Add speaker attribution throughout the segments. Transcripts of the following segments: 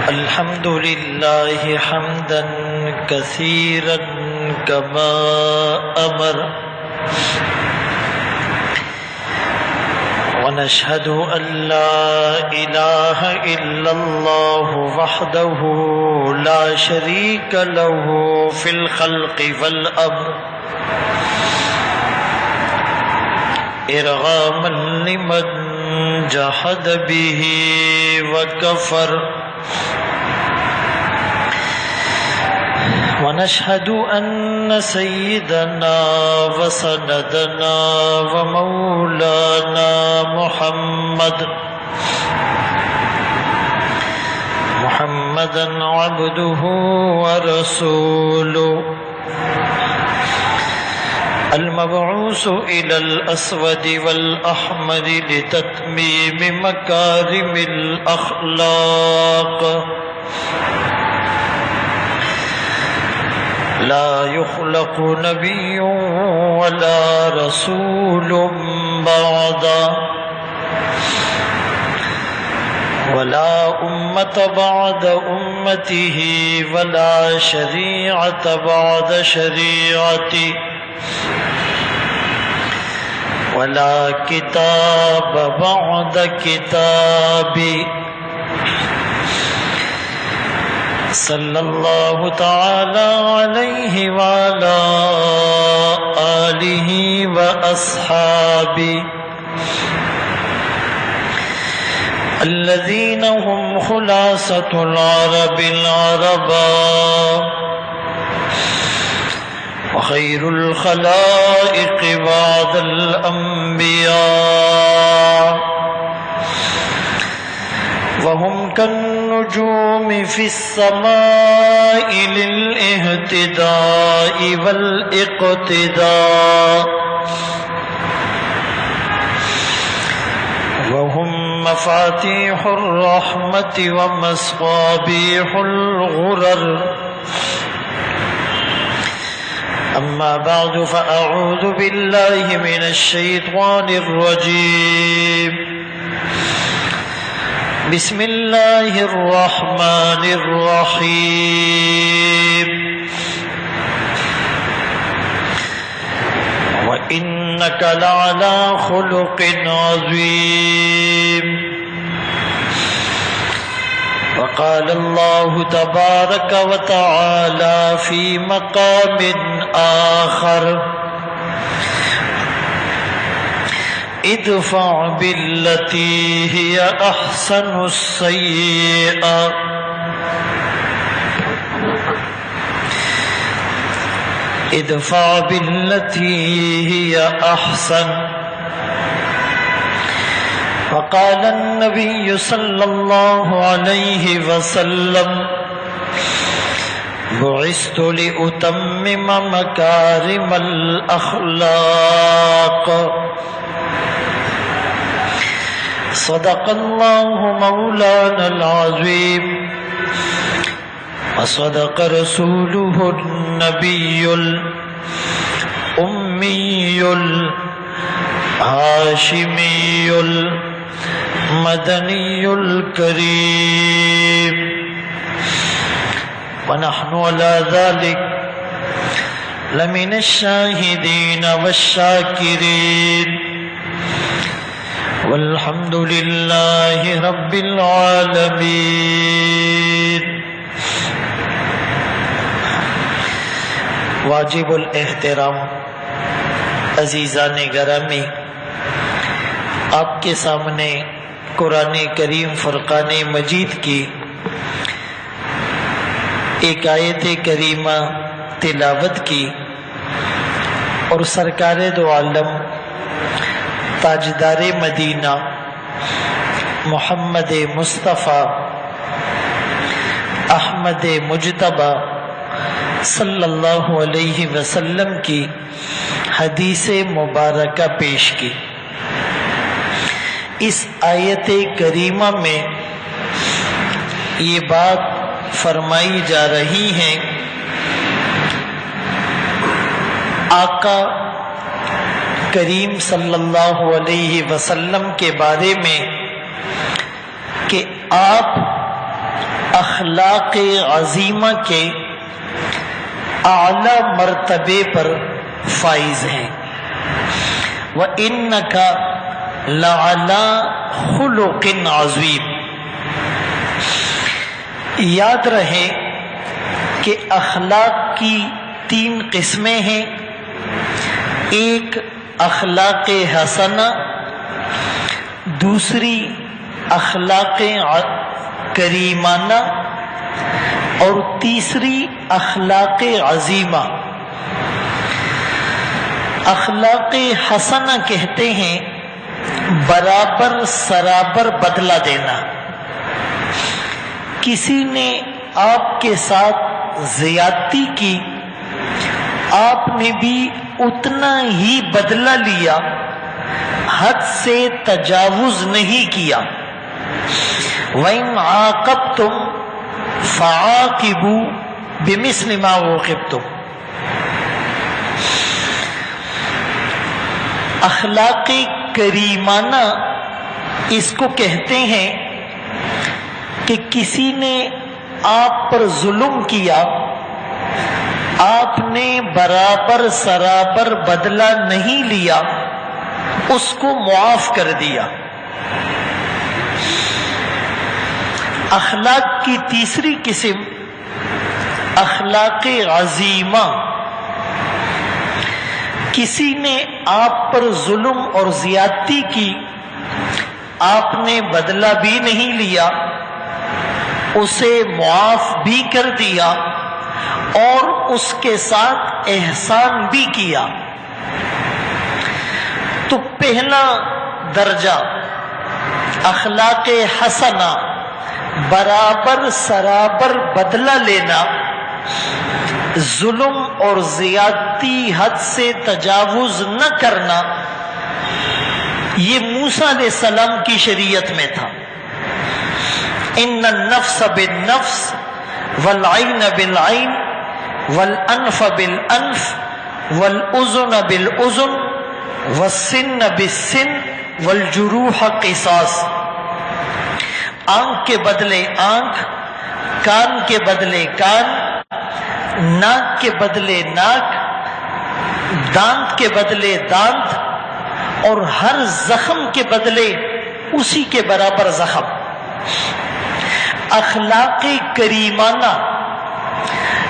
Speaker 1: الحمد لله حمدا كثيرا كما أمر ونشهد أن لا إله إلا الله وحده لا شريك له في الخلق والأمر إرغاما لمن جحد به وكفر ونشهد أن سيدنا وسندنا ومولانا محمدا عبده ورسوله المبعوث إلى الأسود والأحمر لتتميم مكارم الأخلاق لا يخلق نبي ولا رسول بعدا ولا أمة بعد أمته ولا شريعة بعد شريعته ولا كتاب بعد كتابي صلى الله تعالى عليه وعلى آله وأصحابه الذين هم خلاصة العرب العربا وخير الخلائق بعد الأنبياء وهم كالنجوم في السماء للاهتداء والاقتداء وهم مفاتيح الرحمة ومصابيح الغرر أما بعد فأعوذ بالله من الشيطان الرجيم بسم الله الرحمن الرحيم وإنك لعلى خلق عظيم وقال الله تبارك وتعالى في مقام آخر ادفع بالتي هي أحسن السيئة ادفع بالتي هي أحسن وقال النبي صلى الله عليه وسلم بعثت لأتمم مكارم الأخلاق صدق الله مولانا العظيم وصدق رسوله النبي الأمي الهاشمي المدني الكريم ونحن على ذلك لمن الشاهدين والشاكرين والحمد لله رب العالمين. واجب الاحترام عزیزان گرامی، آپ کے سامنے قرآن کریم فرقان مجید کی ایک آیت کریمہ تلاوت کی اور سرکار دو عالم تاجدار مدینہ محمد مصطفیٰ احمد مجتبیٰ صلی اللہ علیہ وسلم کی حدیث مبارکہ پیش کی. اس آیت کریمہ میں یہ بات فرمائی جا رہی ہے آقا کریم صلی اللہ علیہ وسلم کے بارے میں کہ آپ اخلاق عظیمہ کے اعلی مرتبے پر فائز ہیں۔ وَإِنَّكَ لَعَلَى خُلُقٍ عَظِيمٍ۔ یاد رہے کہ اخلاق کی 3 قسمیں ہیں، ایک اخلاق حسنہ، دوسری اخلاق کریمانہ، اور تیسری اخلاق عظیمہ۔ اخلاق حسنہ کہتے ہیں برابر سرابر بدلہ دینا۔ کسی نے آپ کے ساتھ زیادتی کی، آپ نے بھی اتنا ہی بدلہ لیا، حد سے تجاوز نہیں کیا۔ وَإِنْ عَاقَبْتُمْ فَعَاقِبُوا بِمِثْلِ مَا عُوقِبْتُمْ۔ اخلاق کریمانہ اس کو کہتے ہیں کہ کسی نے آپ پر ظلم کیا، آپ نے برابر سرابر بدلہ نہیں لیا، اس کو معاف کر دیا۔ اخلاق کی تیسری قسم اخلاق عظیمہ۔ کسی نے آپ پر ظلم اور زیادتی کی، آپ نے بدلہ بھی نہیں لیا، اسے معاف بھی کر دیا اور اس کے ساتھ احسان بھی کیا۔ تو پہلا درجہ اخلاق حسنہ، برابر سرابر بدلہ لینا، ظلم اور زیادتی حد سے تجاوز نہ کرنا، یہ موسیٰ علیہ السلام کی شریعت میں تھا۔ ان النفس بالنفس والعین بالعین والانف بالانف والاذن بالاذن والسن بالسن والجروح قصاص۔ آنکھ کے بدلے آنکھ، کان کے بدلے کان، ناک کے بدلے ناک، دانت کے بدلے دانت، اور ہر زخم کے بدلے اسی کے برابر زخم۔ اخلاق کریمانہ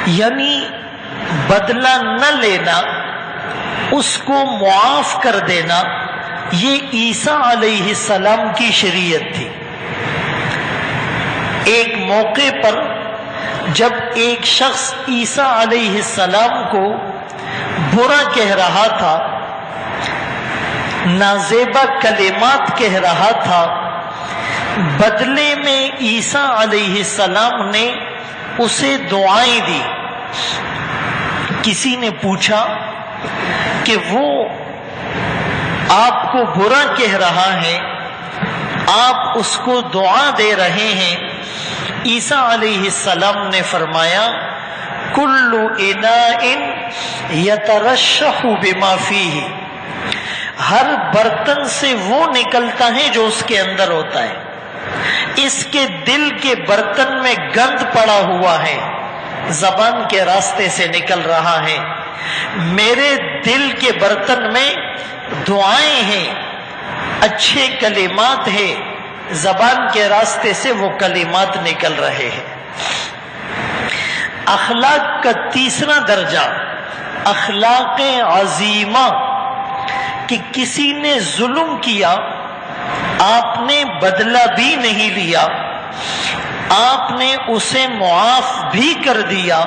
Speaker 1: یعنی بدلہ نہ لینا، اس کو معاف کر دینا، یہ عیسیٰ علیہ السلام کی شریعت تھی۔ ایک موقع پر جب ایک شخص عیسیٰ علیہ السلام کو برا کہہ رہا تھا، نازیبا کلمات کہہ رہا تھا، بدلے میں عیسیٰ علیہ السلام نے اسے دعائیں دی۔ کسی نے پوچھا کہ وہ آپ کو برا کہہ رہا ہے، آپ اس کو دعا دے رہے ہیں۔ عیسیٰ علیہ السلام نے فرمایا کل اناء یترشح بما فیہ، ہر برتن سے وہ نکلتا ہے جو اس کے اندر ہوتا ہے۔ اس کے دل کے برتن میں گند پڑا ہوا ہے، زبان کے راستے سے نکل رہا ہے۔ میرے دل کے برتن میں دعائیں ہیں، اچھے کلمات ہیں، زبان کے راستے سے وہ کلمات نکل رہے ہیں۔ اخلاق کا تیسرا درجہ اخلاق عظیمہ، کہ کسی نے ظلم کیا، آپ نے بدلہ بھی نہیں لیا، آپ نے اسے معاف بھی کر دیا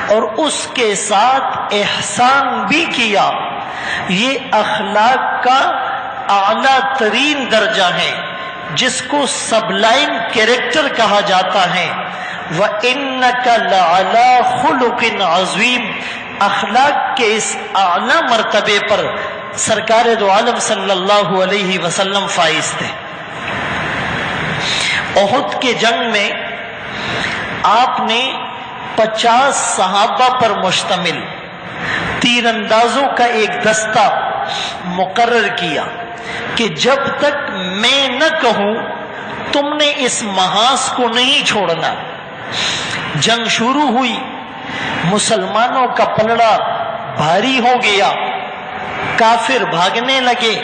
Speaker 1: اور اس کے ساتھ احسان بھی کیا۔ یہ اخلاق کا اعلیٰ ترین درجہ ہے، جس کو سبلائم کیریکٹر کہا جاتا ہے۔ وَإِنَّكَ لَعَلَى خُلُقٍ عَظِيمٍ۔ اخلاق کے اس اعلیٰ مرتبے پر سرکار دو عالم صلی اللہ علیہ وسلم فائز تھے۔ احد کے جنگ میں آپ نے 50 صحابہ پر مشتمل تیر اندازوں کا ایک دستہ مقرر کیا کہ جب تک میں نہ کہوں تم نے اس محاذ کو نہیں چھوڑنا۔ جنگ شروع ہوئی، مسلمانوں کا پلڑا بھاری ہو گیا، کافر بھاگنے لگے،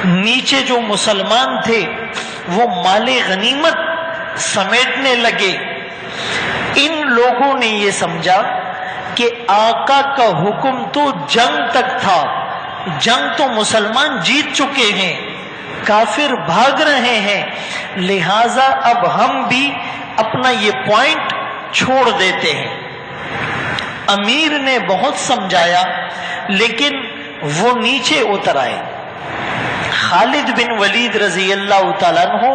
Speaker 1: نیچے جو مسلمان تھے وہ مال غنیمت سمیٹنے لگے۔ ان لوگوں نے یہ سمجھا کہ آقا کا حکم تو جنگ تک تھا، جنگ تو مسلمان جیت چکے ہیں، کافر بھاگ رہے ہیں، لہذا اب ہم بھی اپنا یہ پوائنٹ چھوڑ دیتے ہیں۔ امیر نے بہت سمجھایا لیکن وہ نیچے اتر آئے۔ خالد بن ولید رضی اللہ تعالیٰ عنہ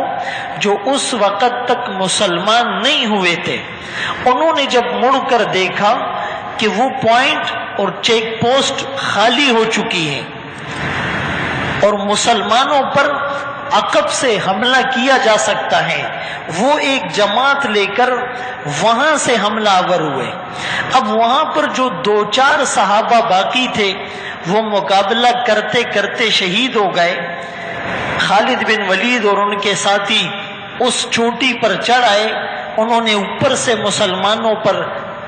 Speaker 1: جو اس وقت تک مسلمان نہیں ہوئے تھے، انہوں نے جب مڑ کر دیکھا کہ وہ پوائنٹ اور چیک پوسٹ خالی ہو چکی ہے اور مسلمانوں پر عقب سے حملہ کیا جا سکتا ہے، وہ ایک جماعت لے کر وہاں سے حملہ آور ہوئے۔ اب وہاں پر جو 2-4 صحابہ باقی تھے وہ مقابلہ کرتے کرتے شہید ہو گئے۔ خالد بن ولید اور ان کے ساتھی اس چوٹی پر چڑھ آئے، انہوں نے اوپر سے مسلمانوں پر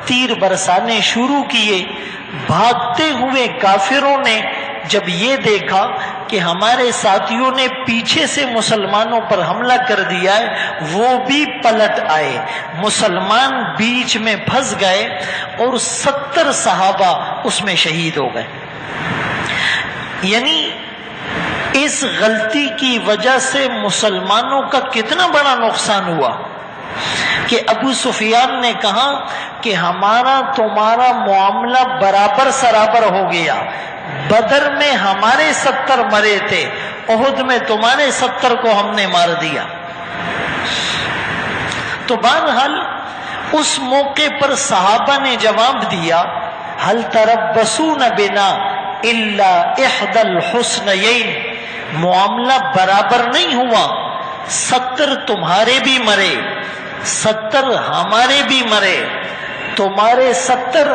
Speaker 1: تیر برسانے شروع کیے۔ بھاگتے ہوئے کافروں نے جب یہ دیکھا کہ ہمارے ساتھیوں نے پیچھے سے مسلمانوں پر حملہ کر دیا ہے، وہ بھی پلٹ آئے، مسلمان بیچ میں پھنس گئے اور 70 صحابہ اس میں شہید ہو گئے۔ یعنی اس غلطی کی وجہ سے مسلمانوں کا کتنا بڑا نقصان ہوا کہ ابو سفیان نے کہا کہ ہمارا تمہارا معاملہ برابر سرابر ہو گیا، بدر میں ہمارے 70 مرے تھے، احد میں تمہارے 70 کو ہم نے مار دیا۔ تو بہرحال اس موقع پر صحابہ نے جواب دیا، هل تربصون بنا الا احدى الحسنيين، معاملہ برابر نہیں ہوا، 70 تمہارے بھی مرے، 70 ہمارے بھی مرے، تمہارے 70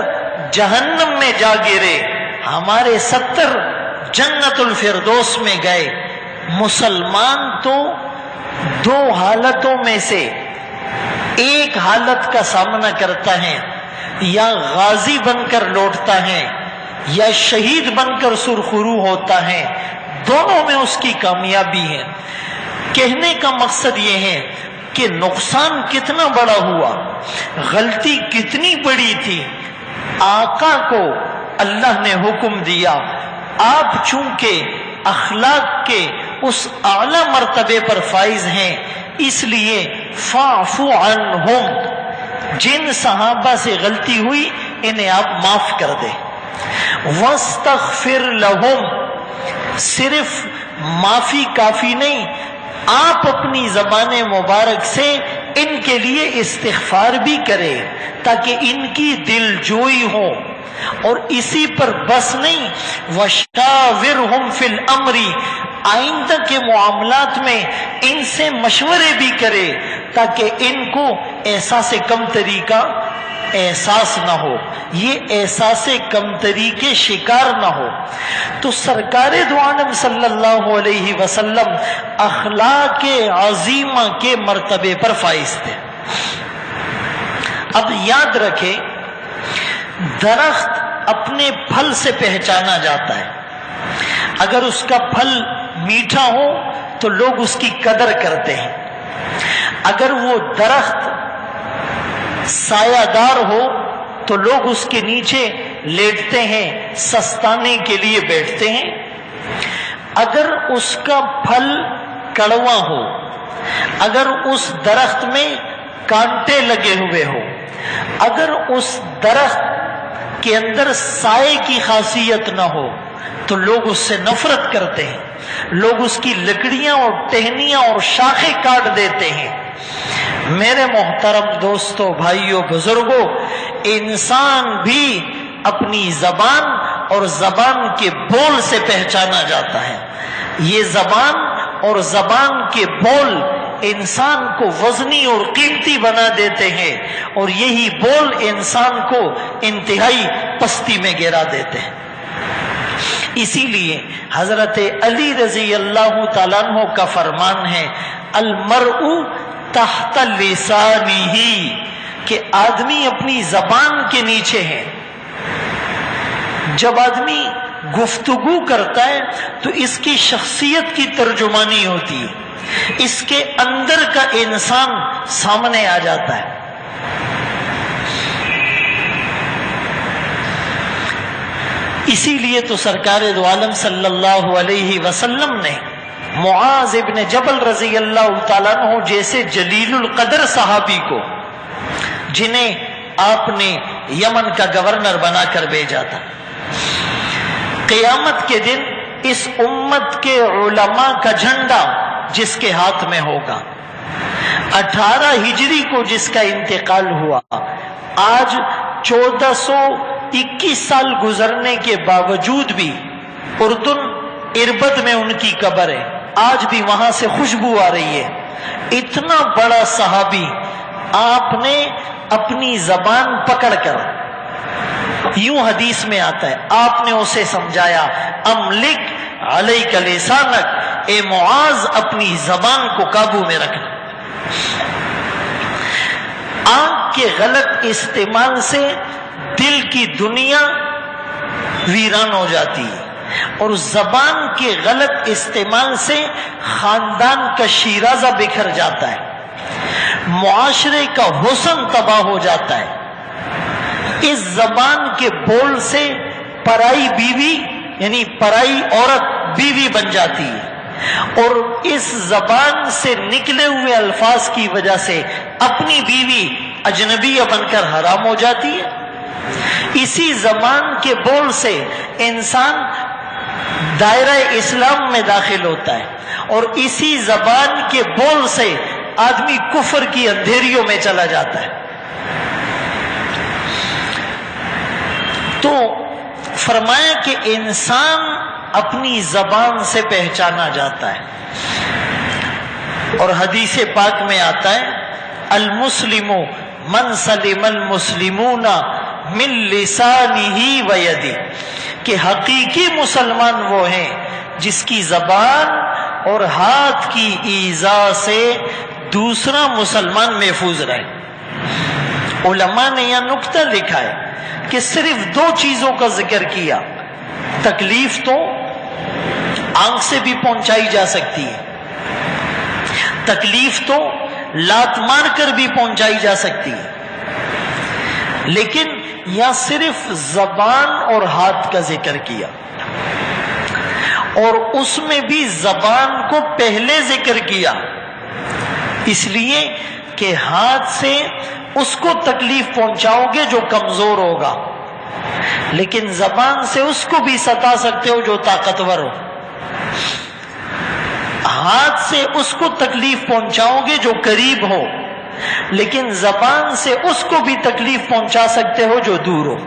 Speaker 1: جہنم میں جا گرے، ہمارے 70 جنت الفردوس میں گئے۔ مسلمان تو 2 حالتوں میں سے ایک حالت کا سامنا کرتا ہے، یا غازی بن کر لوٹتا ہے یا شہید بن کر سرخرو ہوتا ہے، دونوں میں اس کی کامیابی ہے۔ کہنے کا مقصد یہ ہے کہ نقصان کتنا بڑا ہوا، غلطی کتنی بڑی تھی۔ آقا کو اللہ نے حکم دیا، آپ چونکہ اخلاق کے اس اعلی مرتبے پر فائز ہیں، اس لیے فاعف عنہم، جن صحابہ سے غلطی ہوئی انہیں آپ معاف کر دیں۔ واستغفر لہم، صرف معافی کافی نہیں، آپ اپنی زبان مبارک سے ان کے لیے استغفار بھی کرے تاکہ ان کی دل جوئی ہو، اور اسی پر بس نہیں، وَشَاوِرْهُمْ فِي الْأَمْرِ، آئندہ کے معاملات میں ان سے مشورے بھی کرے تاکہ ان کو احساس کمتری کا احساس نہ ہو، یہ احساس کمتری کے شکار نہ ہو۔ تو سرکار دو عالم صلی اللہ علیہ وسلم اخلاق عظیمہ کے مرتبے پر فائز تھے۔ اب یاد رکھیں، درخت اپنے پھل سے پہچانا جاتا ہے، اگر اس کا پھل میٹھا ہو تو لوگ اس کی قدر کرتے ہیں، اگر وہ درخت سایہ دار ہو تو لوگ اس کے نیچے لیٹتے ہیں، سستانے کے لیے بیٹھتے ہیں۔ اگر اس کا پھل کڑوا ہو، اگر اس درخت میں کانٹے لگے ہوئے ہو، اگر اس درخت کے اندر سائے کی خاصیت نہ ہو تو لوگ اس سے نفرت کرتے ہیں، لوگ اس کی لکڑیاں اور ٹہنیاں اور شاخیں کاٹ دیتے ہیں۔ میرے محترم دوستو، بھائیو، بزرگوں، انسان بھی اپنی زبان اور زبان کے بول سے پہچانا جاتا ہے۔ یہ زبان اور زبان کے بول انسان کو وزنی اور قیمتی بنا دیتے ہیں، اور یہی بول انسان کو انتہائی پستی میں گرا دیتے ہیں۔ اسی لیے حضرت علی رضی اللہ تعالیٰ عنہ کا فرمان ہے، المرء تحت لسانہ، کہ آدمی اپنی زبان کے نیچے ہے. جب آدمی گفتگو کرتا ہے تو اس کی شخصیت کی ترجمانی ہوتی ہے، اس کے اندر کا انسان سامنے آ جاتا ہے. اسی لیے تو سرکار دو عالم صلی اللہ علیہ وسلم نے معاذ ابن جبل رضی اللہ تعالیٰ عنہ جیسے جلیل القدر صحابی کو، جنہیں آپ نے یمن کا گورنر بنا کر بھیجا تھا، قیامت کے دن اس امت کے علماء کا جھنڈا جس کے ہاتھ میں ہوگا، 18 ہجری کو جس کا انتقال ہوا، آج 1421 سال گزرنے کے باوجود بھی اردن اربد میں ان کی قبر ہے، آج بھی وہاں سے خوشبو آ رہی ہے. اتنا بڑا صحابی آپ نے اپنی زبان پکڑ کر، یوں حدیث میں آتا ہے، آپ نے اسے سمجھایا، املک علیک لسانک، اے معاذ اپنی زبان کو قابو میں رکھنا. آنکھ کے غلط استعمال سے دل کی دنیا ویران ہو جاتی ہے، اور زبان کے غلط استعمال سے خاندان کا شیرازہ بکھر جاتا ہے، معاشرے کا حسن تباہ ہو جاتا ہے. اس زبان کے بول سے پرائی بیوی یعنی پرائی عورت بیوی بن جاتی ہے، اور اس زبان سے نکلے ہوئے الفاظ کی وجہ سے اپنی بیوی اجنبیہ بن کر حرام ہو جاتی ہے. اسی زبان کے بول سے انسان دائرہ اسلام میں داخل ہوتا ہے، اور اسی زبان کے بول سے آدمی کفر کی اندھیریوں میں چلا جاتا ہے. تو فرمایا کہ انسان اپنی زبان سے پہچانا جاتا ہے، اور حدیث پاک میں آتا ہے، المسلم من سلم المسلمون من لسانہ و یدہ، کہ حقیقی مسلمان وہ ہیں جس کی زبان اور ہاتھ کی ایذا سے دوسرا مسلمان محفوظ رہے. علماء نے یہ نکتہ لکھا ہے کہ صرف 2 چیزوں کا ذکر کیا. تکلیف تو آنکھ سے بھی پہنچائی جا سکتی ہے، تکلیف تو لات مار کر بھی پہنچائی جا سکتی ہے، لیکن یا صرف زبان اور ہاتھ کا ذکر کیا، اور اس میں بھی زبان کو پہلے ذکر کیا، اس لیے کہ ہاتھ سے اس کو تکلیف پہنچاؤ گے جو کمزور ہوگا، لیکن زبان سے اس کو بھی ستا سکتے ہو جو طاقتور ہو. ہاتھ سے اس کو تکلیف پہنچاؤ گے جو قریب ہو، لیکن زبان سے اس کو بھی تکلیف پہنچا سکتے ہو جو دور ہو.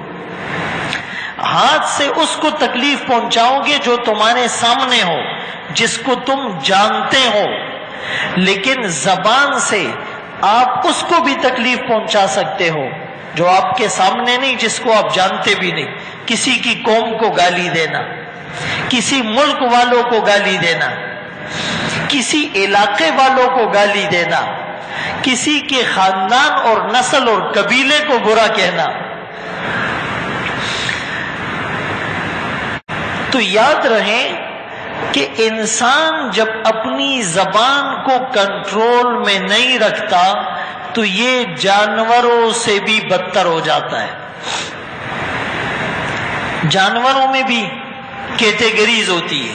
Speaker 1: ہاتھ سے اس کو تکلیف پہنچاؤ گے جو تمہارے سامنے ہو، جس کو تم جانتے ہو، لیکن زبان سے آپ اس کو بھی تکلیف پہنچا سکتے ہو جو آپ کے سامنے نہیں، جس کو آپ جانتے بھی نہیں. کسی کی قوم کو گالی دینا، کسی ملک والوں کو گالی دینا، کسی علاقے والوں کو گالی دینا، کسی کے خاندان اور نسل اور قبیلے کو برا کہنا. تو یاد رہے کہ انسان جب اپنی زبان کو کنٹرول میں نہیں رکھتا تو یہ جانوروں سے بھی بدتر ہو جاتا ہے. جانوروں میں بھی کیٹیگریز ہوتی ہے.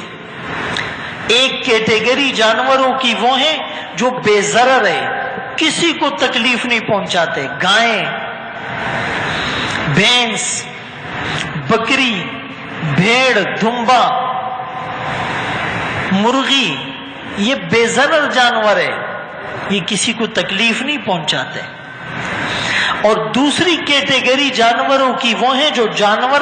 Speaker 1: ایک کیٹیگری جانوروں کی وہ ہیں جو بے ضرر ہے، کسی کو تکلیف نہیں پہنچاتے. گائیں، بھینس، بکری، بھیڑ، دمبا، مرغی، یہ بے ضرر جانور ہے، یہ کسی کو تکلیف نہیں پہنچاتے. اور دوسری کیٹیگری جانوروں کی وہ ہیں جو جانور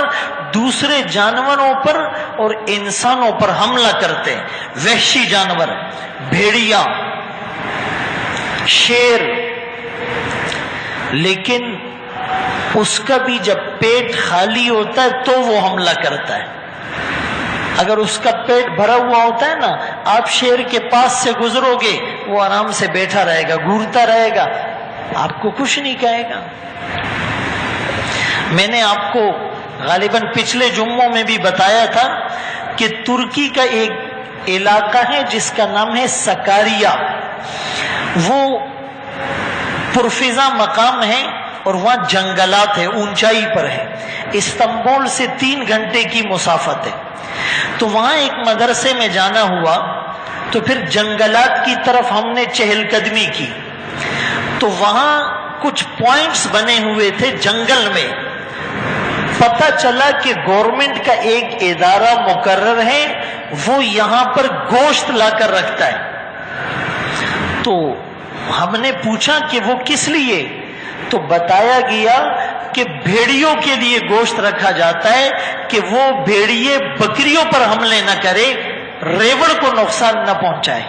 Speaker 1: دوسرے جانوروں پر اور انسانوں پر حملہ کرتے ہیں. وحشی جانور، بھیڑیا، شیر، لیکن اس کا بھی جب پیٹ خالی ہوتا ہے تو وہ حملہ کرتا ہے. اگر اس کا پیٹ بھرا ہوا ہوتا ہے نا، آپ شیر کے پاس سے گزرو گے وہ آرام سے بیٹھا رہے گا، گھورتا رہے گا، آپ کو کچھ نہیں کہے گا. میں نے آپ کو غالباً پچھلے جمعوں میں بھی بتایا تھا کہ ترکی کا ایک علاقہ ہے جس کا نام ہے سکاریا. وہ پرفضا مقام ہے اور وہاں جنگلات ہے، اونچائی پر ہے. استنبول سے 3 گھنٹے کی مسافت ہے. تو وہاں ایک مدرسے میں جانا ہوا تو پھر جنگلات کی طرف ہم نے چہل قدمی کی. تو وہاں کچھ پوائنٹس بنے ہوئے تھے جنگل میں. پتہ چلا کہ گورنمنٹ کا ایک ادارہ مقرر ہے، وہ یہاں پر گوشت لا کر رکھتا ہے. تو ہم نے پوچھا کہ وہ کس لیے؟ تو بتایا گیا کہ بھیڑیوں کے لیے گوشت رکھا جاتا ہے کہ وہ بھیڑیے بکریوں پر حملے نہ کرے، ریوڑ کو نقصان نہ پہنچائے.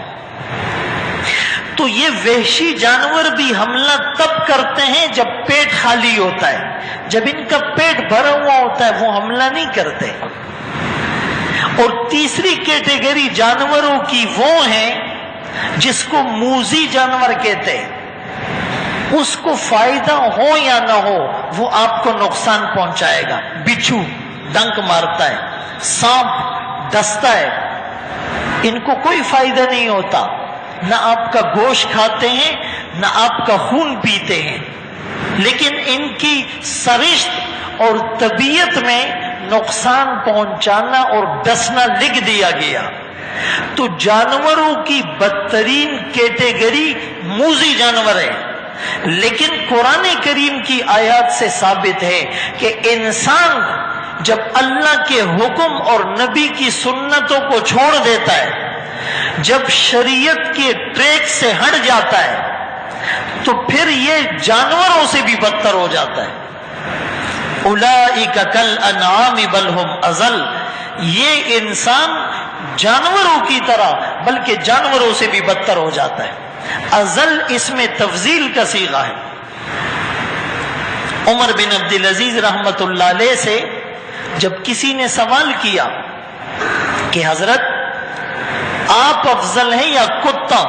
Speaker 1: تو یہ وحشی جانور بھی حملہ تب کرتے ہیں جب پیٹ خالی ہوتا ہے. جب ان کا پیٹ بھرا ہوا ہوتا ہے وہ حملہ نہیں کرتے. اور تیسری کیٹیگری جانوروں کی وہ ہے جس کو موذی جانور کہتے ہیں. اس کو فائدہ ہو یا نہ ہو وہ آپ کو نقصان پہنچائے گا. بچھو ڈنک مارتا ہے، سانپ ڈستا ہے، ان کو کوئی فائدہ نہیں ہوتا. نہ آپ کا گوشت کھاتے ہیں نہ آپ کا خون پیتے ہیں، لیکن ان کی سرشت اور طبیعت میں نقصان پہنچانا اور ڈسنا لکھ دیا گیا. تو جانوروں کی بدترین کیٹیگری موذی جانور ہے. لیکن قرآن کریم کی آیات سے ثابت ہے کہ انسان جب اللہ کے حکم اور نبی کی سنتوں کو چھوڑ دیتا ہے، جب شریعت کے ٹریک سے ہٹ جاتا ہے، تو پھر یہ جانوروں سے بھی بدتر ہو جاتا ہے. اولئک کالانعام بل ہم اضل. یہ انسان جانوروں کی طرح بلکہ جانوروں سے بھی بدتر ہو جاتا ہے. اضل اس میں تفضیل کا صیغہ ہے. عمر بن عبدالعزیز رحمت اللہ علیہ سے جب کسی نے سوال کیا کہ حضرت آپ افضل ہیں یا کتا،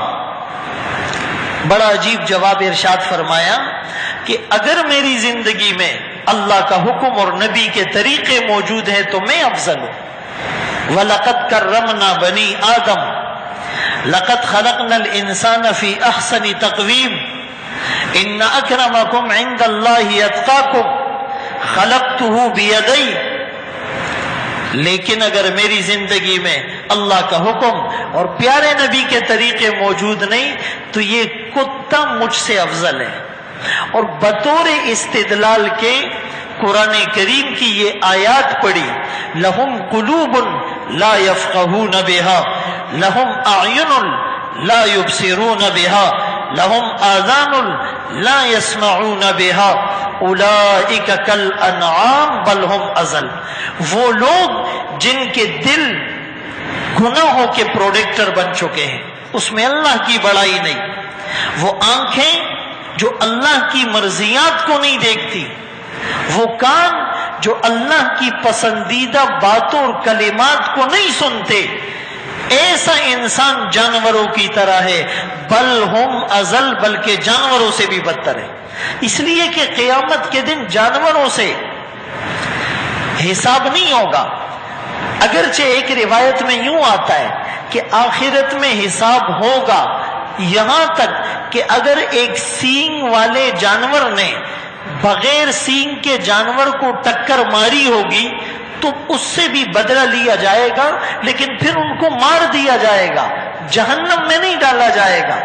Speaker 1: بڑا عجیب جواب ارشاد فرمایا کہ اگر میری زندگی میں اللہ کا حکم اور نبی کے طریقے موجود ہیں تو میں افضل ہوں. وَلَقَدْ كَرَّمْنَا بَنِي آدم لَقَدْ خَلَقْنَا الْإِنسَانَ فِي أَحْسَنِ تَقْوِيمٍ إِنَّ أَكْرَمَكُمْ عِنْدَ اللَّهِ أَتْقَاكُمْ خَلَقْتُهُ بِيَدَيْ. لیکن اگر میری زندگی میں اللہ کا حکم اور پیارے نبی کے طریقے موجود نہیں تو یہ کتا مجھ سے افضل ہے. اور بطور استدلال کے قرآن کریم کی یہ آیات پڑھی، لہم قلوب لا یفقہون بہا لہم اعین لا یبصرون بہا لہم آذان لا یسمعون بہا اولئک کالانعام بل ہم اضل. وہ لوگ جن کے دل گناہوں کے پروڈکٹر بن چکے ہیں، اس میں اللہ کی بڑائی نہیں. وہ آنکھیں جو اللہ کی مرضیات کو نہیں دیکھتی، وہ کان جو اللہ کی پسندیدہ باتوں اور کلمات کو نہیں سنتے، ایسا انسان جانوروں کی طرح ہے. بل ہم اضل، بلکہ جانوروں سے بھی بدتر ہے. اس لیے کہ قیامت کے دن جانوروں سے حساب نہیں ہوگا. اگرچہ ایک روایت میں یوں آتا ہے کہ آخرت میں حساب ہوگا، یہاں تک کہ اگر ایک سینگ والے جانور نے بغیر سینگ کے جانور کو ٹکر ماری ہوگی تو اس سے بھی بدلہ لیا جائے گا، لیکن پھر ان کو مار دیا جائے گا، جہنم میں نہیں ڈالا جائے گا.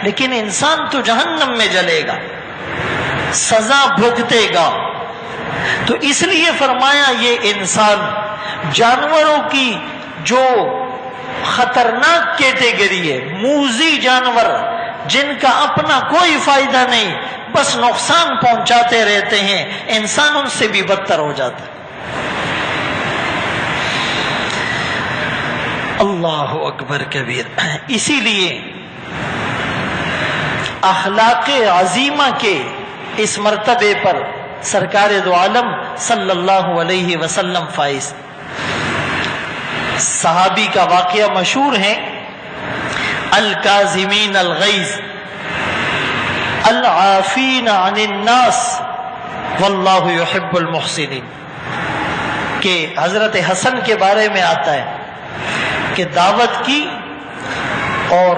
Speaker 1: لیکن انسان تو جہنم میں جلے گا، سزا بھگتے گا. تو اس لیے فرمایا یہ انسان جانوروں کی جو خطرناک کیٹیگری ہے، موذی جانور جن کا اپنا کوئی فائدہ نہیں، بس نقصان پہنچاتے رہتے ہیں، انسان ان سے بھی بدتر ہو جاتا ہے. اللہ اکبر کبیر. اسی لیے اخلاق عظیمہ کے اس مرتبے پر سرکار دو عالم صلی اللہ علیہ وسلم فائز. صحابی کا واقعہ مشہور ہے، الکاظمین الغیظ. العافین عن الناس واللہ یحب المحسنین، کہ حضرت حسن کے بارے میں آتا ہے کہ دعوت کی اور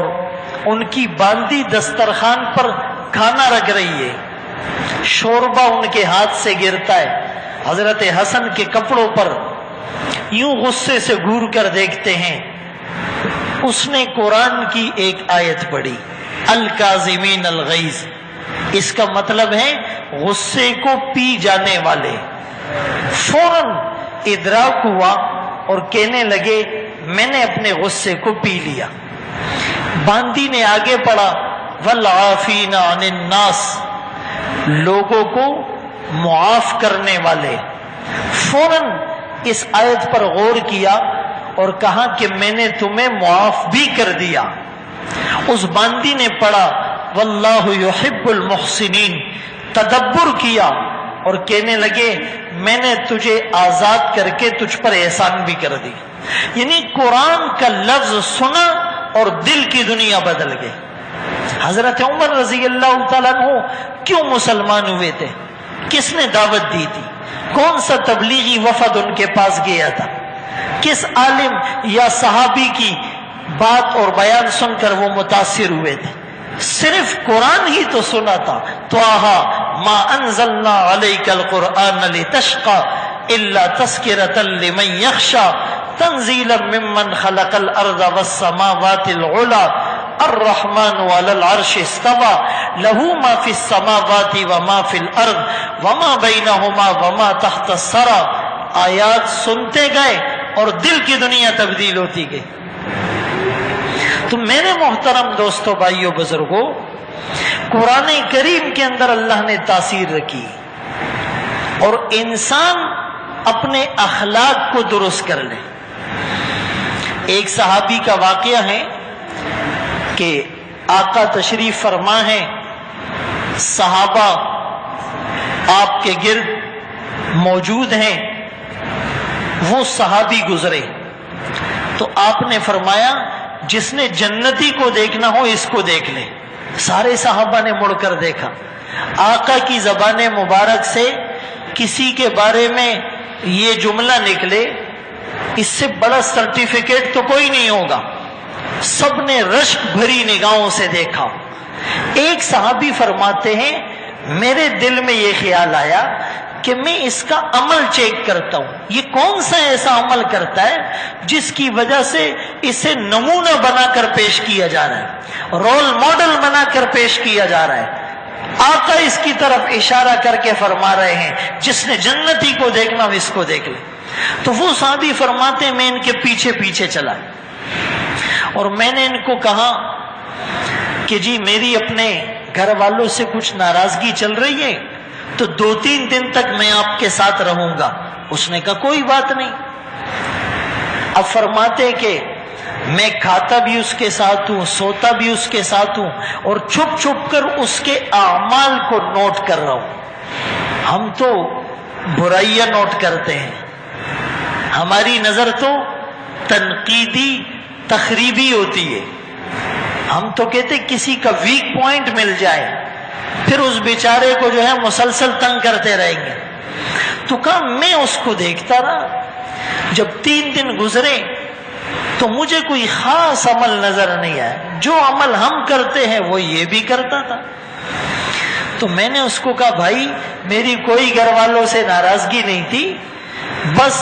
Speaker 1: ان کی باندھی دسترخوان پر کھانا رکھ رہی ہے، شوربہ ان کے ہاتھ سے گرتا ہے، حضرت حسن کے کپڑوں پر یوں غصے سے گور کر دیکھتے ہیں، اس نے قرآن کی ایک آیت پڑھی الکاظمین الغیظ، اس کا مطلب ہے غصے کو پی جانے والے۔ فوراً ادراک ہوا اور کہنے لگے میں نے اپنے غصے کو پی لیا۔ باندی نے آگے پڑھا والعافین عن الناس، لوگوں کو معاف کرنے والے۔ فوراً اس آیت پر غور کیا اور کہا کہ میں نے تمہیں معاف بھی کر دیا۔ اس باندی نے پڑھا واللہ یحب المحسنین، تدبر کیا اور کہنے لگے میں نے تجھے آزاد کر کے تجھ پر احسان بھی کر دی۔ یعنی قرآن کا لفظ سنا اور دل کی دنیا بدل گئی۔ حضرت عمر رضی اللہ تعالیٰ عنہ کیوں مسلمان ہوئے تھے؟ کس نے دعوت دی تھی؟ کون سا تبلیغی وفد ان کے پاس گیا تھا؟ کس عالم یا صحابی کی بات اور بیان سن کر وہ متاثر ہوئے تھے؟ صرف قرآن ہی تو سنا تھا۔ طٰہٰ ما انزلنا علیک القرآن لتشقى الا تذکرۃ لمن یخشی تنزیلا ممن خلق الارض والسماوات العلی الرحمن علی العرش استوى له ما فی السماوات وما فی الارض وما بینہما وما تحت الثری۔ آیات سنتے گئے اور دل کی دنیا تبدیل ہوتی گئی۔ تو میرے محترم دوستو، بھائیو، بزرگوں، قرآن کریم کے اندر اللہ نے تاثیر رکھی اور انسان اپنے اخلاق کو درست کر لے۔ ایک صحابی کا واقعہ ہے کہ آقا تشریف فرما ہے، صحابہ آپ کے گرد موجود ہیں، وہ صحابی گزرے تو آپ نے فرمایا جس نے جنتی کو دیکھنا ہو اس کو دیکھ لے۔ سارے صحابہ نے مڑ کر دیکھا۔ آقا کی زبان مبارک سے کسی کے بارے میں یہ جملہ نکلے، اس سے بڑا سرٹیفکیٹ تو کوئی نہیں ہوگا۔ سب نے رشک بھری نگاہوں سے دیکھا۔ ایک صحابی فرماتے ہیں میرے دل میں یہ خیال آیا کہ میں اس کا عمل چیک کرتا ہوں، یہ کون سا ایسا عمل کرتا ہے جس کی وجہ سے اسے نمونہ بنا کر پیش کیا جا رہا ہے، رول ماڈل بنا کر پیش کیا جا رہا ہے۔ آقا اس کی طرف اشارہ کر کے فرما رہے ہیں جس نے جنتی کو دیکھنا ہو اس کو دیکھ لے۔ تو وہ صحابی فرماتے ہیں میں ان کے پیچھے پیچھے چلا اور میں نے ان کو کہا کہ جی میری اپنے گھر والوں سے کچھ ناراضگی چل رہی ہے تو 2-3 دن تک میں آپ کے ساتھ رہوں گا۔ اس نے کہا کوئی بات نہیں۔ اب فرماتے کہ میں کھاتا بھی اس کے ساتھ ہوں، سوتا بھی اس کے ساتھ ہوں اور چھپ چھپ کر اس کے اعمال کو نوٹ کر رہا ہوں۔ ہم تو برائیاں نوٹ کرتے ہیں، ہماری نظر تو تنقیدی تخریبی ہوتی ہے۔ ہم تو کہتے کسی کا ویک پوائنٹ مل جائے پھر اس بیچارے کو جو ہے مسلسل تنگ کرتے رہیں گے۔ تو کہا میں اس کو دیکھتا رہا، جب 3 دن گزرے تو مجھے کوئی خاص عمل نظر نہیں آیا، جو عمل ہم کرتے ہیں وہ یہ بھی کرتا تھا۔ تو میں نے اس کو کہا بھائی میری کوئی گھر والوں سے ناراضگی نہیں تھی، بس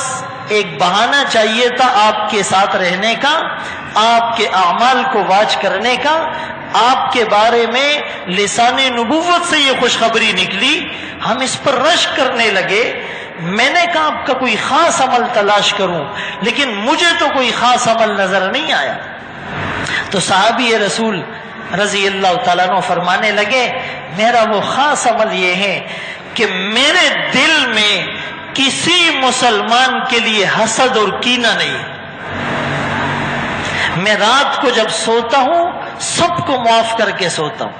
Speaker 1: ایک بہانہ چاہیے تھا آپ کے ساتھ رہنے کا، آپ کے اعمال کو واچ کرنے کا۔ آپ کے بارے میں لسان نبوت سے یہ خوشخبری نکلی، ہم اس پر رشک کرنے لگے۔ میں نے کہا آپ کا کوئی خاص عمل تلاش کروں، لیکن مجھے تو کوئی خاص عمل نظر نہیں آیا۔ تو صحابی رسول رضی اللہ تعالیٰ عنہ فرمانے لگے میرا وہ خاص عمل یہ ہے کہ میرے دل میں کسی مسلمان کے لیے حسد اور کینہ نہیں ہے۔ میں رات کو جب سوتا ہوں سب کو معاف کر کے سوتا ہوں۔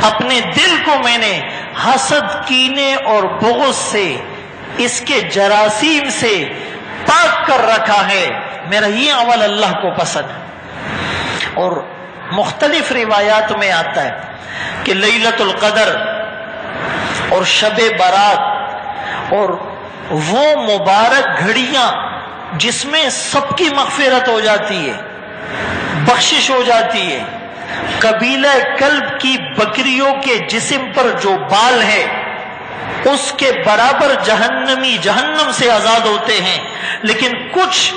Speaker 1: اپنے دل کو میں نے حسد، کینے اور بغض سے، اس کے جراثیم سے پاک کر رکھا ہے۔ میرا یہ عمل اللہ کو پسند ہے۔ اور مختلف روایات میں آتا ہے کہ لیلۃ القدر اور شب برات اور وہ مبارک گھڑیاں جس میں سب کی مغفرت ہو جاتی ہے، بخشش ہو جاتی ہے، قبیلہ کلب کی بکریوں کے جسم پر جو بال ہے اس کے برابر جہنمی جہنم سے آزاد ہوتے ہیں، لیکن کچھ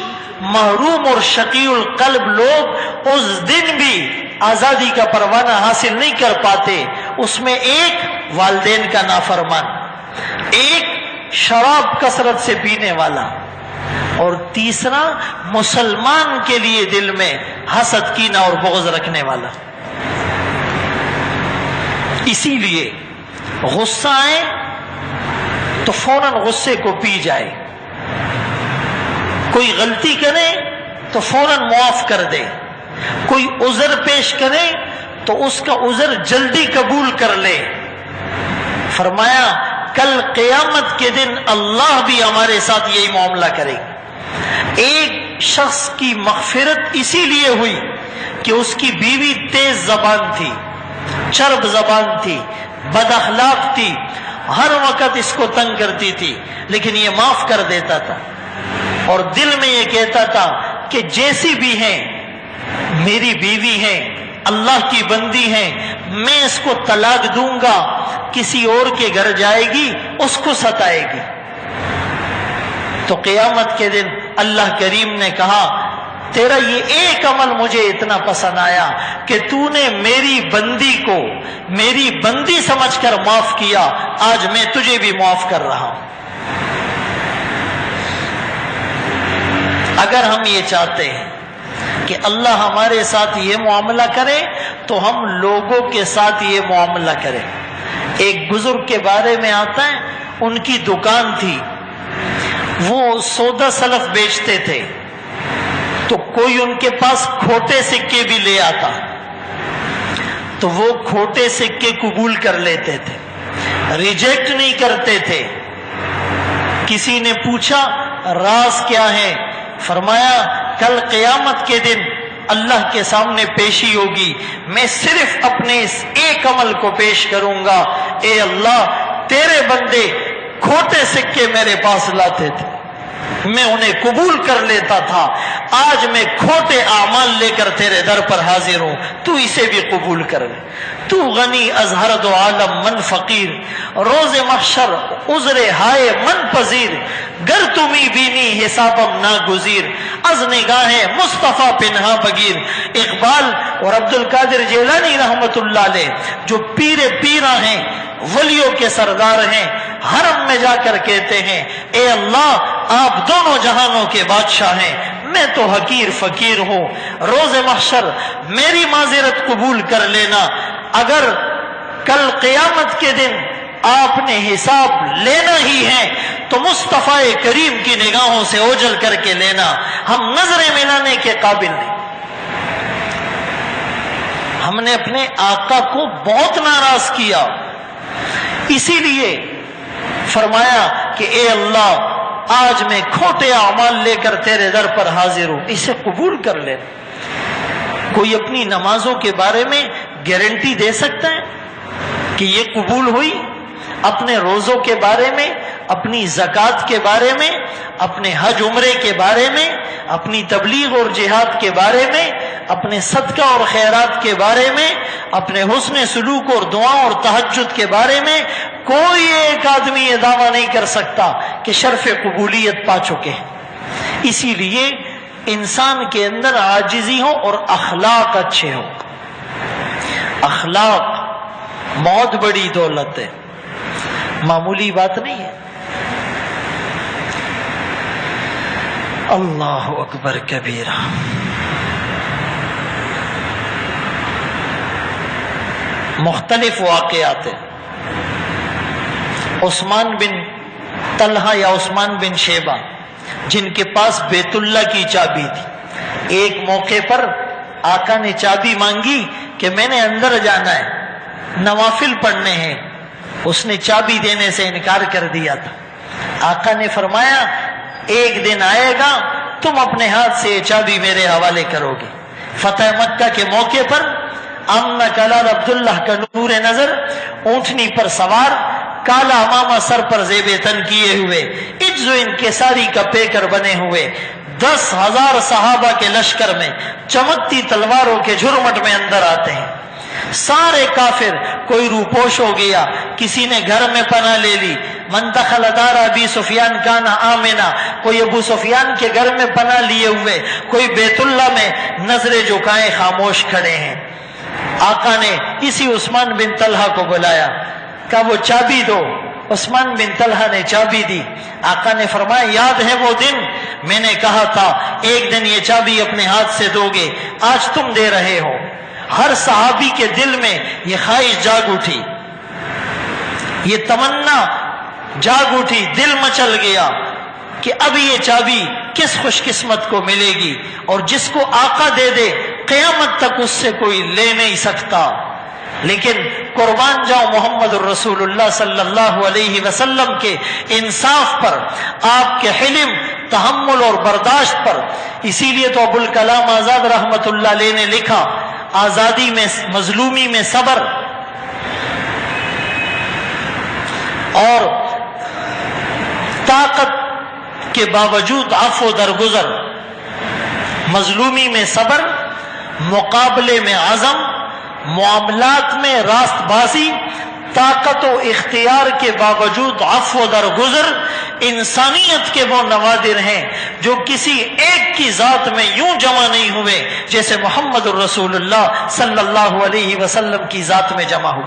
Speaker 1: محروم اور شقی القلب لوگ اس دن بھی آزادی کا پروانہ حاصل نہیں کر پاتے۔ اس میں ایک والدین کا نافرمان، ایک شراب کثرت سے پینے والا، اور تیسرا مسلمان کے لیے دل میں حسد، کینہ اور بغض رکھنے والا۔ اسی لیے غصہ آئے تو فوراً غصے کو پی جائے، کوئی غلطی کرے تو فوراً معاف کر دے، کوئی عذر پیش کرے تو اس کا عذر جلدی قبول کر لے۔ فرمایا کل قیامت کے دن اللہ بھی ہمارے ساتھ یہی معاملہ کرے۔ ایک شخص کی مغفرت اسی لیے ہوئی کہ اس کی بیوی تیز زبان تھی، چرب زبان تھی، بد اخلاق تھی، ہر وقت اس کو تنگ کرتی تھی، لیکن یہ معاف کر دیتا تھا اور دل میں یہ کہتا تھا کہ جیسی بھی ہیں میری بیوی ہے، اللہ کی بندی ہے، میں اس کو طلاق دوں گا، کسی اور کے گھر جائے گی اس کو ستائے گی۔ تو قیامت کے دن اللہ کریم نے کہا تیرا یہ ایک عمل مجھے اتنا پسند آیا کہ تو نے میری بندی کو میری بندی سمجھ کر معاف کیا، آج میں تجھے بھی معاف کر رہا ہوں۔ اگر ہم یہ چاہتے ہیں کہ اللہ ہمارے ساتھ یہ معاملہ کرے تو ہم لوگوں کے ساتھ یہ معاملہ کریں۔ ایک بزرگ کے بارے میں آتا ہے، ان کی دکان تھی، وہ سودا سلف بیچتے تھے، تو کوئی ان کے پاس کھوٹے سکے بھی لے آتا تو وہ کھوٹے سکے قبول کر لیتے تھے، ریجیکٹ نہیں کرتے تھے۔ کسی نے پوچھا راز کیا ہے؟ فرمایا کل قیامت کے دن اللہ کے سامنے پیشی ہوگی، میں صرف اپنے اس ایک عمل کو پیش کروں گا، اے اللہ تیرے بندے کھوٹے سکے میرے پاس لاتے تھے، میں انہیں قبول کر لیتا تھا، آج میں کھوٹے اعمال لے کر تیرے در پر حاضر ہوں، تو اسے بھی قبول کر لے۔ تو غنی از ہر دو عالم من فقیر، روز محشر عذر ہائے من پذیر، گر تمی بینی حسابم ناگزیر، از نگاہ مصطفیٰ پنہا بگیر۔ اقبال اور عبد القادر جیلانی رحمت اللہ علیہ جو پیرا ہیں، ولیوں کے سردار ہیں، حرم میں جا کر کہتے ہیں اے اللہ آپ دونوں جہانوں کے بادشاہ ہیں، میں تو حقیر فقیر ہوں، روز محشر میری معذرت قبول کر لینا، اگر کل قیامت کے دن آپ نے حساب لینا ہی ہے تو مصطفیٰ کریم کی نگاہوں سے اوجھل کر کے لینا، ہم نظریں ملانے کے قابل نہیں۔ ہم نے اپنے آقا کو بہت ناراض کیا، اسی لیے فرمایا کہ اے اللہ آج میں کھوٹے اعمال لے کر تیرے در پر حاضر ہوں، اسے قبول کر لے۔ کوئی اپنی نمازوں کے بارے میں گارنٹی دے سکتا ہے کہ یہ قبول ہوئی؟ اپنے روزوں کے بارے میں، اپنی زکوٰۃ کے بارے میں، اپنے حج عمرے کے بارے میں، اپنی تبلیغ اور جہاد کے بارے میں، اپنے صدقہ اور خیرات کے بارے میں، اپنے حسن سلوک اور دعا اور تہجد کے بارے میں کوئی ایک آدمی یہ دعویٰ نہیں کر سکتا کہ شرف قبولیت پا چکے ہیں۔ اسی لیے انسان کے اندر عاجزی ہو اور اخلاق اچھے ہو۔ اخلاق بہت بڑی دولت ہے، معمولی بات نہیں ہے۔ اللہ اکبر کبیرہ۔ مختلف واقعات ہیں۔ عثمان بن طلحہ یا عثمان بن شیبہ جن کے پاس بیت اللہ کی چابی تھی، ایک موقع پر آقا نے چابی مانگی کہ میں نے اندر جانا ہے، نوافل پڑھنے ہیں، اس نے چابی دینے سے انکار کر دیا تھا۔ آقا نے فرمایا ایک دن آئے گا تم اپنے ہاتھ سے یہ چابی میرے حوالے کرو گے۔ فتح مکہ کے موقع پر آمنہ کلال عبداللہ کا نور نظر، اونٹنی پر سوار، کالا امامہ سر پر زیب تن کیے ہوئے، عجز و انکساری کا پیکر بنے ہوئے، 10,000 صحابہ کے لشکر میں چمکتی تلواروں کے جھرمٹ میں اندر آتے ہیں۔ سارے کافر، کوئی روپوش ہو گیا، کسی نے گھر میں پناہ لے لی، من دخل دار ابی سفیان کان آمنا، کوئی ابو سفیان کے گھر میں پناہ لیے ہوئے، کوئی بیت اللہ میں نظریں جھکائے خاموش کھڑے ہیں۔ آقا نے اسی عثمان بن طلحہ کو بلایا، کہا وہ چابی دو۔ عثمان بن طلحہ نے چابی دی۔ آقا نے فرمایا یاد ہے وہ دن میں نے کہا تھا ایک دن یہ چابی اپنے ہاتھ سے دو گے، آج تم دے رہے ہو۔ ہر صحابی کے دل میں یہ خواہش جاگ اٹھی، یہ تمنا جاگ اٹھی، دل مچل گیا کہ اب یہ چابی کس خوش قسمت کو ملے گی، اور جس کو آقا دے دے قیامت تک اس سے کوئی لے نہیں سکتا۔ لیکن قربان جاؤ محمد الرسول اللہ صلی اللہ علیہ وسلم کے انصاف پر، آپ کے حلم، تحمل اور برداشت پر۔ اسی لیے تو ابوالکلام آزاد رحمت اللہ علیہ نے لکھا، آزادی میں، مظلومی میں صبر، اور طاقت کے باوجود عفو درگزر، مظلومی میں صبر، مقابلے میں عزم، معاملات میں راست بازی، طاقت و اختیار کے باوجود عفو درگزر، انسانیت کے وہ نوادر ہیں جو کسی ایک کی ذات میں یوں جمع نہیں ہوئے جیسے محمد الرسول اللہ صلی اللہ علیہ وسلم کی ذات میں جمع ہو۔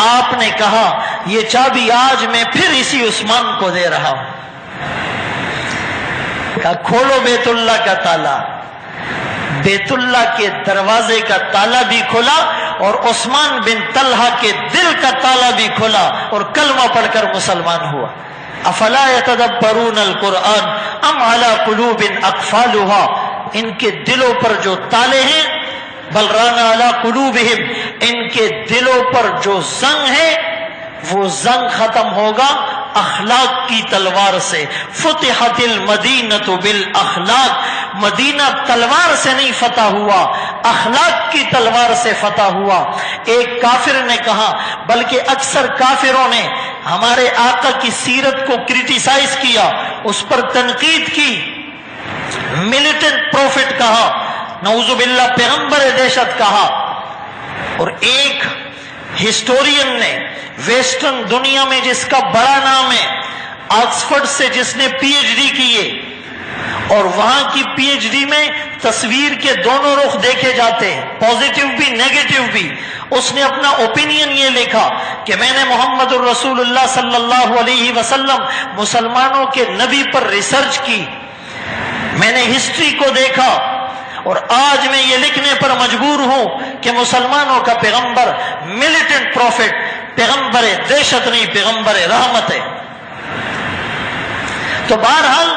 Speaker 1: آپ نے کہا یہ چابی آج میں پھر اسی عثمان کو دے رہا ہوں۔ کہا کھولو بیت اللہ کا تالا۔ بیت اللہ کے دروازے کا تالا بھی کھلا اور عثمان بن طلحہ کے دل کا تالا بھی کھلا اور کلمہ پڑھ کر مسلمان ہوا۔ افلا یتدبرون القرآن ام علی قلوب اقفالها، ان کے دلوں پر جو تالے ہیں، بل ران علی قلوبہم، ان کے دلوں پر جو زنگ ہے وہ زنگ ختم ہوگا اخلاق کی تلوار سے۔ فتحت المدینۃ بالاخلاق، مدینہ تلوار سے نہیں فتح ہوا، اخلاق کی تلوار سے فتح ہوا۔ ایک کافر نے کہا، بلکہ اکثر کافروں نے ہمارے آقا کی سیرت کو کرٹیسائز کیا، اس پر تنقید کی، ملیٹنٹ پروفٹ کہا، نعوذ باللہ پیغمبر دہشت کہا۔ اور ایک ہسٹورین نے ویسٹرن دنیا میں جس کا بڑا نام ہے، آکسفورڈ سے جس نے پی ایچ ڈی کیے، اور وہاں کی پی ایچ ڈی میں تصویر کے دونوں رخ دیکھے جاتے ہیں، پازیٹیو بھی نیگیٹو بھی، اس نے اپنا اوپینین یہ لکھا کہ میں نے محمد الرسول اللہ صلی اللہ علیہ وسلم مسلمانوں کے نبی پر ریسرچ کی، میں نے ہسٹری کو دیکھا، اور آج میں یہ لکھنے پر مجبور ہوں کہ مسلمانوں کا پیغمبر ملیٹنٹ پروفٹ، پیغمبر دہشت نہیں، پیغمبر رحمت ہے۔ تو بہرحال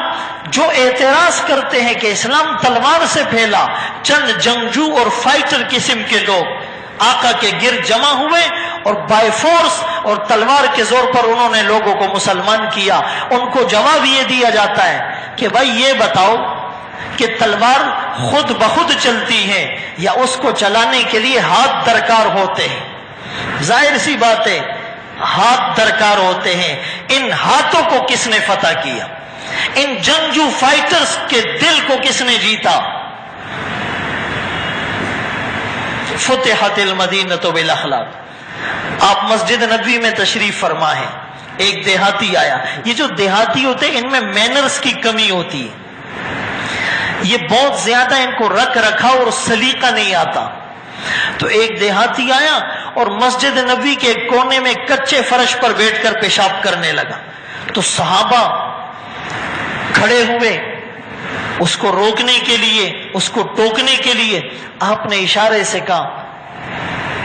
Speaker 1: جو اعتراض کرتے ہیں کہ اسلام تلوار سے پھیلا، چند جنگجو اور فائٹر قسم کے لوگ آقا کے گرد جمع ہوئے اور بائی فورس اور تلوار کے زور پر انہوں نے لوگوں کو مسلمان کیا۔ ان کو جواب یہ دیا جاتا ہے کہ بھائی یہ بتاؤ کہ تلوار خود بخود چلتی ہے یا اس کو چلانے کے لیے ہاتھ درکار ہوتے ہیں؟ ظاہر سی بات ہے ہاتھ درکار ہوتے ہیں۔ ان ہاتھوں کو کس نے فتح کیا؟ ان جنگجو فائٹرز کے دل کو کس نے جیتا؟ فتحت المدینۃ بالاخلاق۔ آپ مسجد نبوی میں تشریف فرما ہے، ایک دیہاتی آیا۔ یہ جو دیہاتی ہوتے ہیں ان میں مینرز کی کمی ہوتی ہے، یہ بہت زیادہ ان کو رکھ رکھاؤ اور سلیقہ نہیں آتا۔ تو ایک دیہاتی آیا اور مسجد نبوی کے کونے میں کچے فرش پر بیٹھ کر پیشاب کرنے لگا۔ تو صحابہ کھڑے ہوئے اس کو روکنے کے لیے، اس کو ٹوکنے کے لیے۔ آپ نے اشارے سے کہا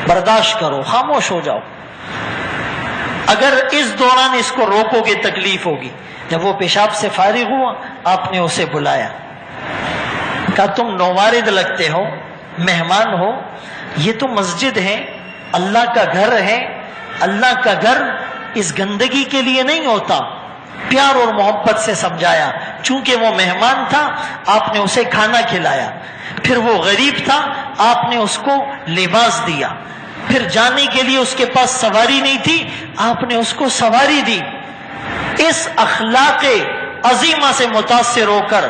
Speaker 1: برداشت کرو، خاموش ہو جاؤ، اگر اس دوران اس کو روکو گے تکلیف ہوگی۔ جب وہ پیشاب سے فارغ ہوا آپ نے اسے بلایا، کہا تم نوارد لگتے ہو، مہمان ہو، یہ تو مسجد ہے، اللہ کا گھر ہے، اللہ کا گھر اس گندگی کے لیے نہیں ہوتا۔ پیار اور محبت سے سمجھایا، چونکہ وہ مہمان تھا آپ نے اسے کھانا کھلایا، پھر وہ غریب تھا آپ نے اس کو لباس دیا. پھر جانے کے لیے اس کے پاس سواری نہیں تھی، آپ نے اس کو سواری دی. اس اخلاق عظیمہ سے متاثر ہو کر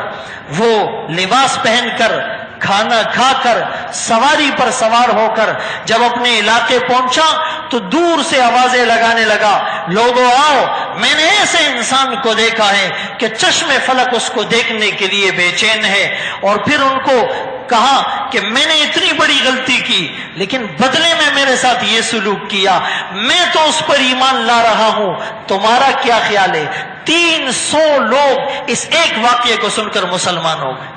Speaker 1: وہ لباس پہن کر، کھانا کھا کر، سواری پر سوار ہو کر جب اپنے علاقے پہنچا تو دور سے آوازیں لگانے لگا، لوگوں آؤ، میں نے ایسے انسان کو دیکھا ہے کہ چشم فلک اس کو دیکھنے کے لیے بے چین ہے. اور پھر ان کو کہا کہ میں نے اتنی بڑی غلطی کی لیکن بدلے میں میرے ساتھ یہ سلوک کیا، میں تو اس پر ایمان لا رہا ہوں، تمہارا کیا خیال ہے؟ 300 لوگ اس ایک واقعے کو سن کر مسلمان ہو گئے.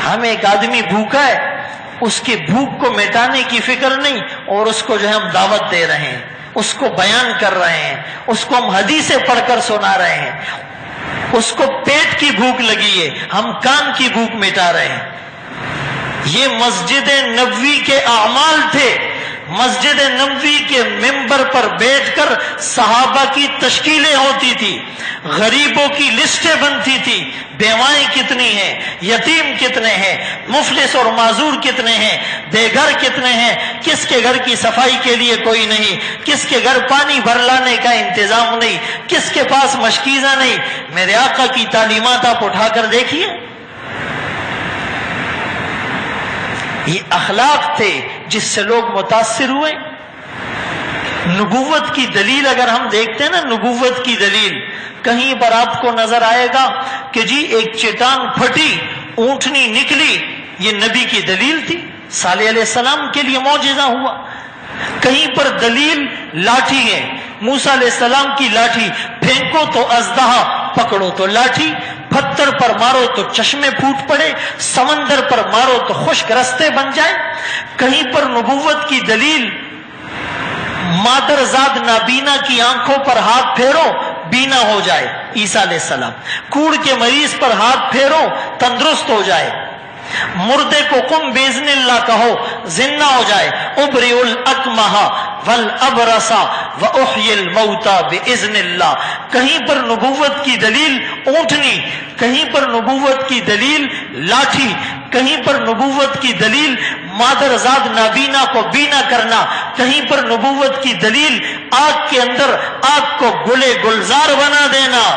Speaker 1: ہم ایک آدمی بھوکا ہے، اس کی بھوک کو مٹانے کی فکر نہیں، اور اس کو جو ہے ہم دعوت دے رہے ہیں، اس کو بیان کر رہے ہیں، اس کو ہم حدیثیں پڑھ کر سنا رہے ہیں. اس کو پیٹ کی بھوک لگی ہے، ہم کان کی بھوک مٹا رہے ہیں. یہ مسجد نبوی کے اعمال تھے. مسجد نبوی کے ممبر پر بیٹھ کر صحابہ کی تشکیلیں ہوتی تھی، غریبوں کی لسٹیں بنتی تھی، بیوائیں کتنی ہیں، یتیم کتنے ہیں، مفلس اور معذور کتنے ہیں، بے گھر کتنے ہیں، کس کے گھر کی صفائی کے لیے کوئی نہیں، کس کے گھر پانی بھر لانے کا انتظام نہیں، کس کے پاس مشکیزہ نہیں. میرے آقا کی تعلیمات آپ اٹھا کر دیکھیے. یہ اخلاق تھے جس سے لوگ متاثر ہوئے. نبوت کی دلیل اگر ہم دیکھتے ہیں نا، نبوت کی دلیل کہیں پر آپ کو نظر آئے گا کہ جی ایک چٹان پھٹی، اونٹنی نکلی، یہ نبی کی دلیل تھی. صالح علیہ السلام کے لیے معجزہ ہوا. کہیں پر دلیل لاٹھی ہے، موسیٰ علیہ السلام کی لاٹھی، پھینکو تو اژدہا، پکڑو تو لاٹھی، پتھر پر مارو تو چشمے پھوٹ پڑے، سمندر پر مارو تو خشک رستے بن جائے. کہیں پر نبوت کی دلیل، مادرزاد نابینا کی آنکھوں پر ہاتھ پھیرو بینا ہو جائے، عیسیٰ علیہ السلام. کوڑ کے مریض پر ہاتھ پھیرو تندرست ہو جائے. مردے کو قم باذن اللہ کہو زندہ ہو جائے. ابرئ الاکمہ والابرص واحیی الموتى باذن اللہ. کہیں پر نبوت کی دلیل اونٹنی، کہیں پر نبوت کی دلیل لاٹھی، کہیں پر نبوت کی دلیل مادرزاد نابینا کو بینا کرنا، کہیں پر نبوت کی دلیل آگ کے اندر آگ کو گلے گلزار بنا دینا.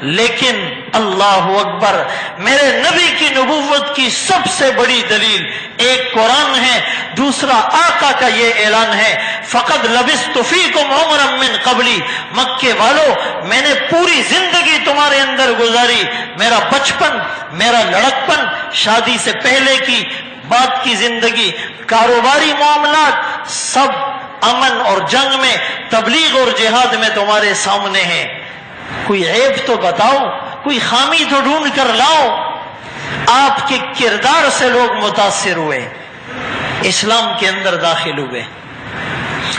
Speaker 1: لیکن اللہ اکبر، میرے نبی کی نبوت کی سب سے بڑی دلیل ایک قرآن ہے، دوسرا آقا کا یہ اعلان ہے، فقد لبثت فیکم عمرا من قبلی. مکے والو، میں نے پوری زندگی تمہارے اندر گزاری. میرا بچپن، میرا لڑکپن، شادی سے پہلے کی بعد کی زندگی، کاروباری معاملات، سب امن اور جنگ میں، تبلیغ اور جہاد میں تمہارے سامنے ہیں. کوئی عیب تو بتاؤ، کوئی خامی تو ڈھونڈ کر لاؤ. آپ کے کردار سے لوگ متاثر ہوئے، اسلام کے اندر داخل ہوئے.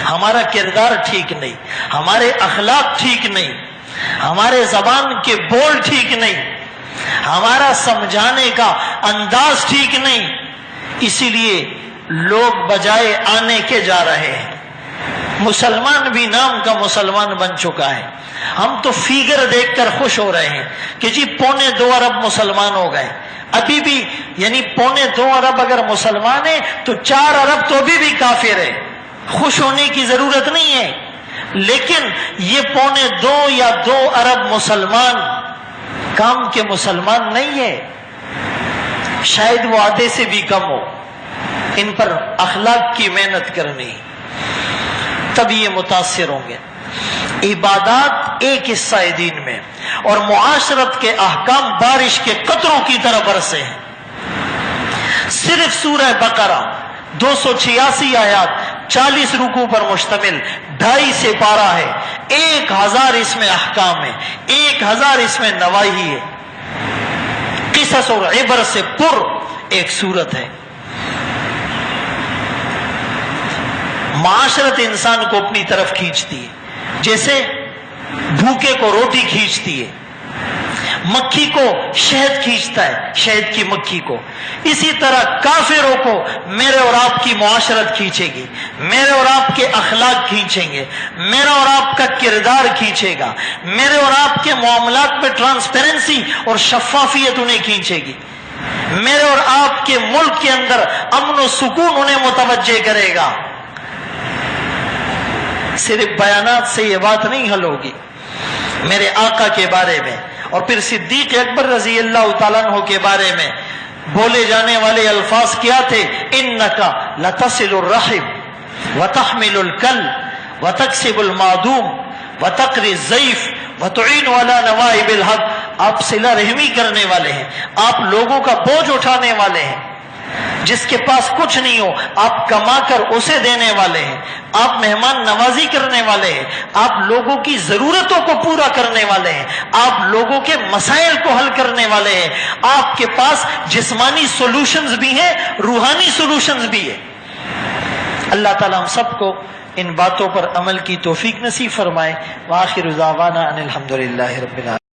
Speaker 1: ہمارا کردار ٹھیک نہیں، ہمارے اخلاق ٹھیک نہیں، ہمارے زبان کے بول ٹھیک نہیں، ہمارا سمجھانے کا انداز ٹھیک نہیں. اسی لیے لوگ بجائے آنے کے جا رہے ہیں. مسلمان بھی نام کا مسلمان بن چکا ہے. ہم تو فیگر دیکھ کر خوش ہو رہے ہیں کہ جی 2.25 ارب مسلمان ہو گئے. ابھی بھی یعنی 2.25 ارب اگر مسلمان ہے تو 4 ارب تو ابھی بھی کافر ہے. خوش ہونے کی ضرورت نہیں ہے. لیکن یہ 2.25 یا 2 ارب مسلمان کام کے مسلمان نہیں ہے. شاید وہ آدھے سے بھی کم ہو. ان پر اخلاق کی محنت کرنی، تب یہ متاثر ہوں گے. عبادات ایک حصہ دین میں، اور معاشرت کے احکام بارش کے قطروں کی طرح برسے ہیں. صرف سورہ بقرہ 286 آیات، 40 رکوع پر مشتمل، 2.5 سے پارہ ہے. 1000 اس میں احکام ہے، 1000 اس میں نواہی ہے. قصص اور عبر سے پر ایک سورت ہے. معاشرت انسان کو اپنی طرف کھینچتی ہے، جیسے بھوکے کو روٹی کھینچتی ہے، مکھی کو شہد کھینچتا ہے، شہد کی مکھی کو. اسی طرح کافروں کو میرے اور آپ کی معاشرت کھینچے گی، میرے اور آپ کے اخلاق کھینچیں گے، میرا اور آپ کا کردار کھینچے گا، میرے اور آپ کے معاملات میں ٹرانسپیرنسی اور شفافیت انہیں کھینچے گی. میرے اور آپ کے ملک کے اندر امن و سکون انہیں متوجہ کرے گا۔ صرف بیانات سے یہ بات نہیں حل ہوگی۔ میرے آقا کے بارے میں اور پھر صدیق اکبر رضی اللہ تعالیٰ عنہ کے بارے میں بولے جانے والے الفاظ کیا تھے؟ انکا لتصل الرحم وتحمل الکل وتکسب المعدوم وتقری الضیف وتعین علی نوائب الحق۔ آپ صلہ رحمی کرنے والے ہیں، آپ لوگوں کا بوجھ اٹھانے والے ہیں، جس کے پاس کچھ نہیں ہو آپ کما کر اسے دینے والے ہیں، آپ مہمان نوازی کرنے والے ہیں، آپ لوگوں کی ضرورتوں کو پورا کرنے والے ہیں، آپ لوگوں کے مسائل کو حل کرنے والے ہیں، آپ کے پاس جسمانی سولوشنز بھی ہیں، روحانی سولوشنز بھی ہیں۔ اللہ تعالیٰ ہم سب کو ان باتوں پر عمل کی توفیق نصیب فرمائے۔ وآخر دعوانا ان الحمدللہ رب العالمین۔